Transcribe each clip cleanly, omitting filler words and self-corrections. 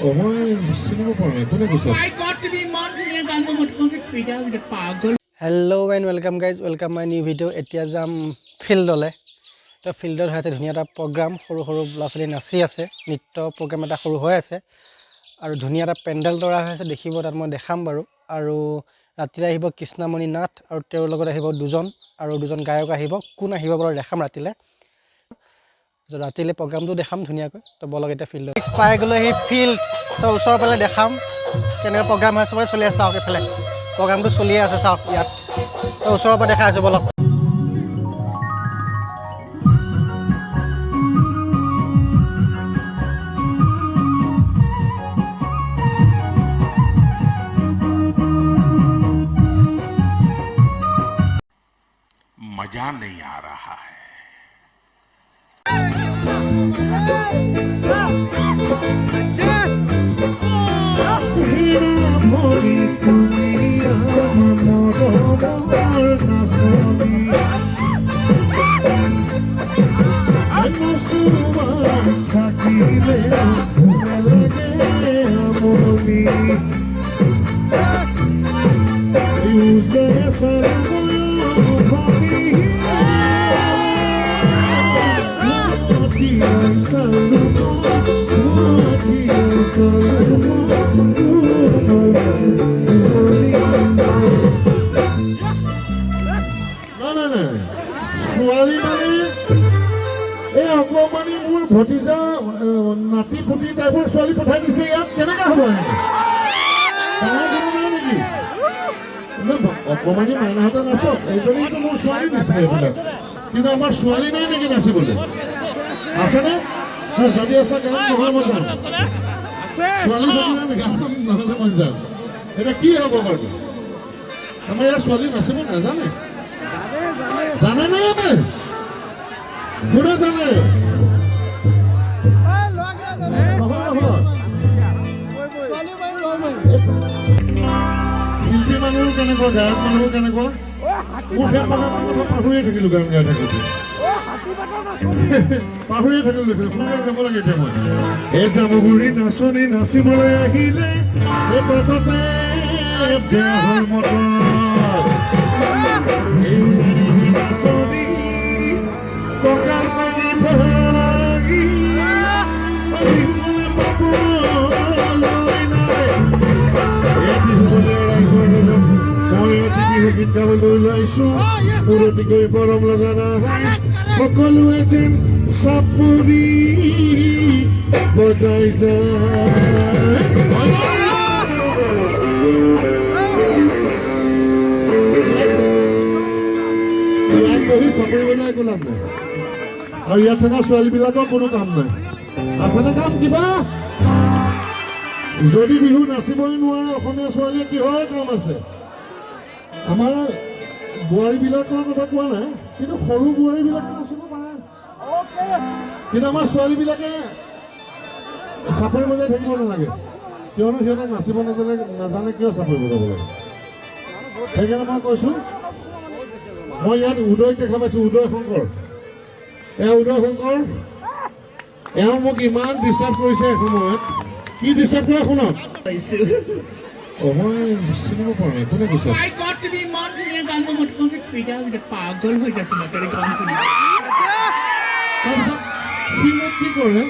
মই চিনিব পৰা নাই কোনে কৈছে hello' and welcome guys welcome my new video' এতিয়া যাম ফিল্ডলৈ তো ফিল্ডত হৈ আছে ধুনীয়া এটা প্ৰগ্ৰাম সৰু সৰু ল'ৰা ছোৱালী নাচি আছে নৃত্য প্ৰগ্ৰাম এটা সৰু হৈ আছে আৰু ধুনীয়া এটা পেণ্ডেল তৰা হৈ আছে দেখিব তাত মই দেখাম বাৰু আৰু ৰাতিলৈ আহিব কৃষ্ণ মনি নাথ আৰু তেওঁৰ লগত আহিব দুজন গায়ক আহিব কোন আহিব বাৰু দেখাম ৰাতিলৈ প্ৰগ্ৰামটো দেখাম ধুনীয়াকৈ তো বলক এতিয়া ফিল্ডত পাই গ'লোঁ সেই ফিল্ড তো ওচৰৰ ফালে দেখাম কেনেকৈ প্ৰগ্ৰাম হৈ চবৰে চলি আছে চাওক এইফালে প্ৰগ্ৰামটো চলিয়ে আছে চাওক ইয়াত তো ওচৰৰ পৰা দেখাই আছোঁ বলক मजा नहीं आ रहा है ভতিজা নাতি পুতি টাইপৰ ছোৱালী পঠাই দিছে ইয়াত কেনেকৈ হ'ব নেকি অকণমানি মাইনাহঁতে নাচক এইজনীতো মোৰ ছোৱালী দিছিলে এইবিলাক কিন্তু আমাৰ ছোৱালী নাই নেকি নাচিবলৈ আছেনে যদি আছে গান নহ'লে মই যাম ছোৱালী পাতিলে গান নহ'লে মই যাম এতিয়া কি হ'ব বাৰু আমাৰ ইয়াৰ ছোৱালী নাচিব নাজানে জানেনে কোনে জানে শিল্পী মানুহ কেনেকুৱা গায়ক মানুহ কেনেকুৱা মোৰ সেই কথা পাহৰিয়ে থাকিলোঁ গান গাই থাকোঁতে পাহৰিয়ে থাকিলোঁ সোনকালে যাব লাগে এতিয়া মই এই জামুগুৰি নাচনী নাচিবলৈ আহিলে এই পথতে বেয়া হ'ল মতৰ নাচনী কঁকাল মাৰি ভাগি গীত গাবলৈ ওলাইছোঁ পুৰতিকৈ গৰম লগা নাই সকলোৱে যেন চাপৰি বজাই যায় বহি চাপৰি বজাই একো লাভ নাই আৰু ইয়াত থকা ছোৱালীবিলাকৰ কোনো কাম নাই আছেনে কাম কিবা যদি বিহু নাচিবই নোৱাৰে অসমীয়া ছোৱালীয়ে কিহৰ কাম আছে আমাৰ বোৱাৰীবিলাকৰ কথা কোৱা নাই কিন্তু সৰু বোৱাৰীবিলাকে নাচিব পাৰে কিন্তু আমাৰ ছোৱালীবিলাকে চাপৰি বজাই থাকিব নালাগে কিয়নো সিহঁতে নাচিব নাজানে কিয় চাপৰি বজাব লাগে সেইকাৰণে মই কৈছোঁ মই ইয়াত উদয়ক দেখা পাইছোঁ উদয় শংকৰ এওঁ মোক ইমান ডিষ্টাৰ্ব কৰিছে এসময়ত কি ডিষ্টাৰ্ব কৰে শুনক মই চিনিব পৰা নাই কোনে কৈছে পাগল হৈ যাচ্ছে তাৰপিছত সি মোক কি কৰে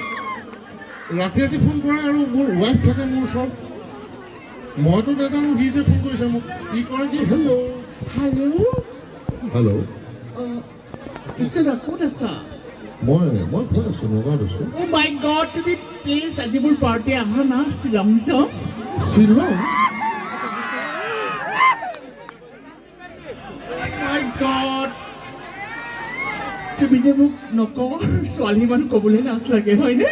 ৰাতি ৰাতি ফোন কৰে আৰু মোৰ ৱাইফ থাকে মোৰ ওচৰত মইতো নাজানো সি যে ফোন কৰিছে মোক কি কৰে কি হেল্ল' কৃষ্ণা ক'ত আছা মই ক'ত আছোঁ নগাঁৱত আছোঁ অ' মাই গড তুমি প্লিজ আজি মোৰ বাৰ্থডে আহা না শ্বিলং যাম শ্বিলং মাই গড তুমি যে মোক নকওঁ ছোৱালী মানুহ ক'বলৈ লাজ লাগে হয়নে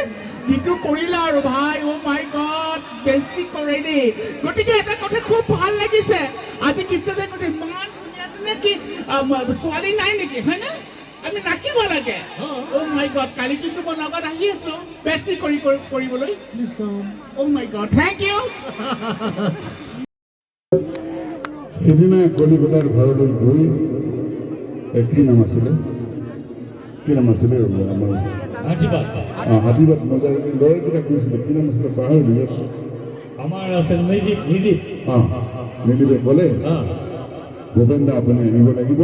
যিটো কৰিলা আৰু ভাই অ' মাই গড বেছি কৰে দেই গতিকে এটা কথা খুব ভাল লাগিছে আজি কৃষ্ণদাই কৈছে ইমান ধুনীয়া ধুনীয়া কি ছোৱালী নাই নেকি হয়নে আমি নাচিব লাগে অ' মাই গড কালি কিন্তু মই লগত আহি আছোঁ বেছি কৰিবলৈ অ' মাই গড থেংক ইউ সেইদিনা কলিকতাৰ ঘৰলৈ গৈ কি নাম আছিলে কি নাম আছিলে আমাৰ হাতীবাদ মজাৰ ল'ৰাকেইটা কৈছিলে কি নাম আছিলে পাহৰিলোঁ আমাৰ আছে নিদীপ নিদিবে ক'লে ভূপেন দা আপুনি আহিব লাগিব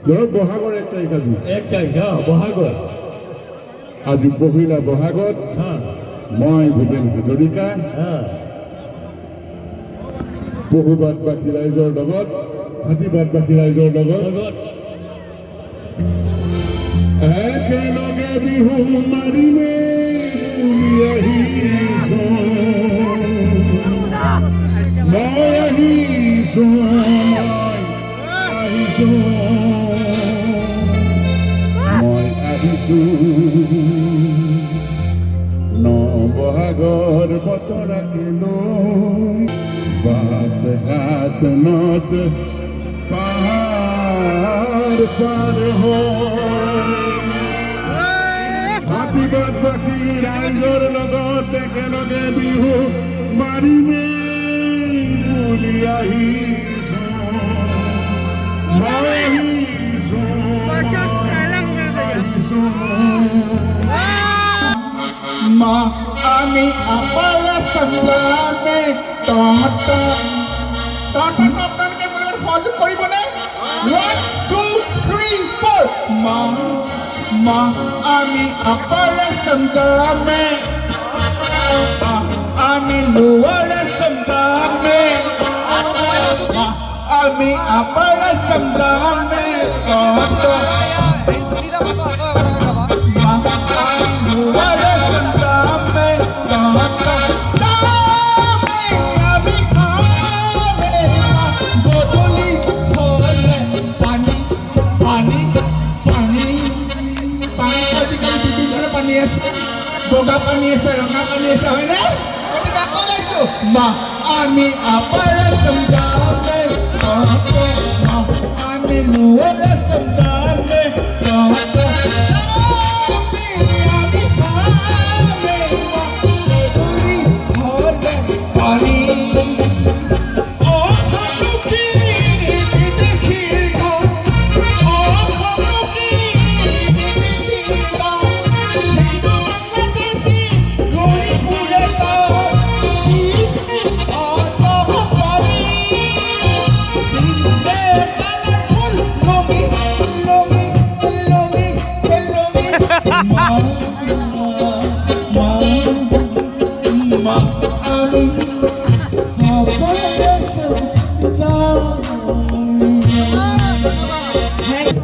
ধৰক বহাগৰ 1 তাৰিখ আজি 1 তাৰিখ বহাগৰ আজি পহিলা বহাগত মই ভূপেন হাজৰিকা বহুবাদবাসী ৰাইজৰ লগত হাতীবাদবাসী ৰাইজৰ লগত একেলগে বিহু মাৰিমে বুলি আহিছোঁ মই আহিছোঁ ন বহাগৰ বতৰাকে লৈ বাট ঘাট নদ পাহাৰ পাৰ হাতীবাদবাসী ৰাইজৰ লগত একেলগে বিহু মাৰিমে বুলি আহিছোঁ মা আমি আপালা সংগ্ৰামে তহঁতকে বোলে সহযোগ কৰিবনে 1 2 3 4 মা আমি আপালা সংগ্ৰামে আমি লোৱালা সংগ্ৰামে আমি আপালা সংগ্ৰামে বগা পানী আছে ৰঙা পানী আছে হয়নে গতিকে আকৌ গাইছোঁ মা আমি আপাৰা সংগ্ৰামে আমি লোৱাৰা সংগ্ৰামে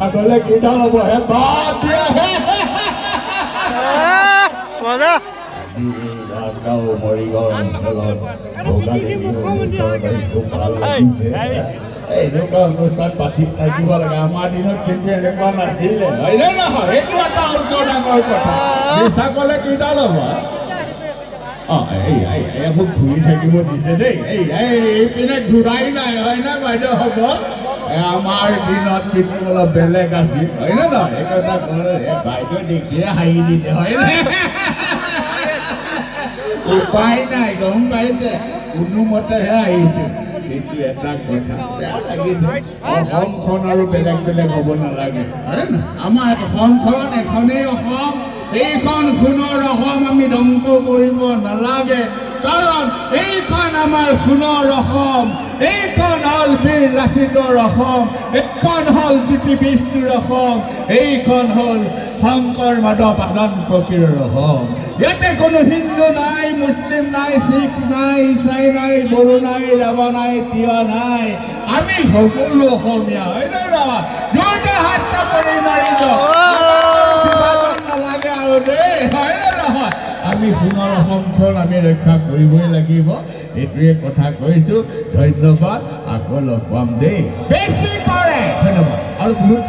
আগলে কেইটা ল'ব হে বাদ দিয়া হে মজা গাঁও মৰিগাঁও অঞ্চলত ভোগালী বিহু অনুষ্ঠানত আহি খুব ভাল লাগিছে এনেকুৱা অনুষ্ঠান পাতি থাকিব লাগে আমাৰ দিনত কিন্তু এনেকুৱা নাছিলে হয়নে নহয় এইটো এটা অঞ্চল ডাঙৰ কথা নিষ্ঠা ক'লে কেইটা ল'ব মোক ঘূৰি থাকিব দিছে দেই এইপিনে ঘূৰাই নাই হয়নে বাইদেউসকল আমাৰ দিনত কিন্তু অলপ বেলেগ আছিল হয়নে নহয় এই কথা ক'লে বাইদেউ দেখিয়ে হাঁহি দিলে হয়নে উপায় নাই গম পাইছে কোনোমতেহে আহিছোঁ কিন্তু এটা কথা বেয়া লাগিছে অসমখন আৰু বেলেগ বেলেগ হ'ব নালাগে হয়নে নহয় আমাৰ অসমখন এখনেই অসম এইখন সোণৰ অসম আমি ধ্বংস কৰিব নালাগে কাৰণ এইখন আমাৰ সোণৰ অসম এইখন হ'ল বীৰ লাচিতৰ অসম এইখন হ'ল জ্যোতি বিষ্ণুৰ অসম এইখন হ'ল শংকৰ মাধৱ আজান ফকীৰৰ অসম ইয়াতে কোনো হিন্দু নাই মুছলিম নাই শিখ নাই ইছাই নাই বড়ো নাই ৰাভা নাই তিৱা নাই আমি সকলো অসমীয়া হয়নে নহয় দুয়োটা হাতটা পৰি মাৰিব নালাগে আৰু দেই হয়নে নহয় আমি সোণৰ অসমখন আমি ৰক্ষা কৰিবই লাগিব এইটোৱে কথা কৈছোঁ ধন্যবাদ আকৌ লগ পাম দেই বেছি কৰে ধন্যবাদ আৰু বহুত